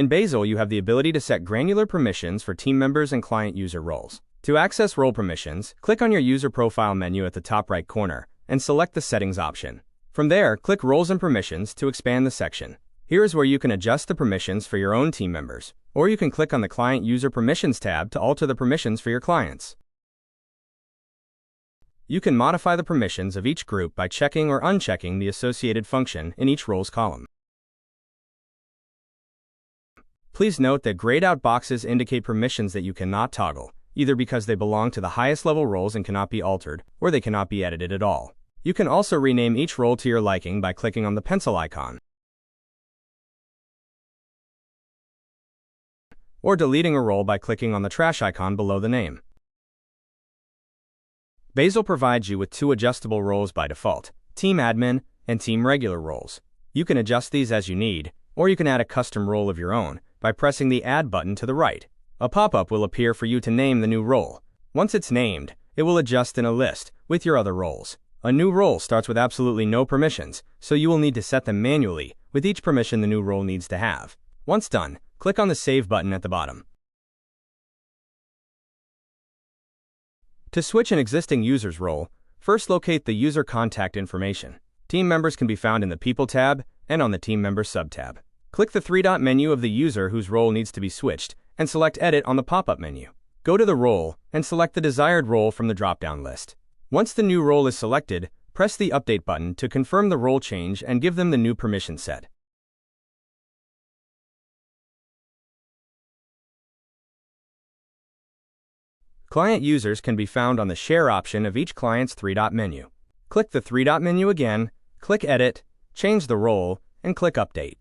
In Basil, you have the ability to set granular permissions for team members and client user roles. To access role permissions, click on your user profile menu at the top right corner and select the Settings option. From there, click Roles and Permissions to expand the section. Here is where you can adjust the permissions for your own team members, or you can click on the Client User Permissions tab to alter the permissions for your clients. You can modify the permissions of each group by checking or unchecking the associated function in each roles column. Please note that grayed out boxes indicate permissions that you cannot toggle, either because they belong to the highest level roles and cannot be altered, or they cannot be edited at all. You can also rename each role to your liking by clicking on the pencil icon, or deleting a role by clicking on the trash icon below the name. Basil provides you with 2 adjustable roles by default, Team Admin and Team Regular roles. You can adjust these as you need, or you can add a custom role of your own by pressing the Add button to the right. A pop-up will appear for you to name the new role. Once it's named, it will adjust in a list with your other roles. A new role starts with absolutely no permissions, so you will need to set them manually with each permission the new role needs to have. Once done, click on the Save button at the bottom. To switch an existing user's role, first locate the user contact information. Team members can be found in the People tab and on the Team Members sub-tab. Click the 3-dot menu of the user whose role needs to be switched and select Edit on the pop-up menu. Go to the role and select the desired role from the drop-down list. Once the new role is selected, press the Update button to confirm the role change and give them the new permission set. Client users can be found on the Share option of each client's 3-dot menu. Click the 3-dot menu again, click Edit, change the role, and click Update.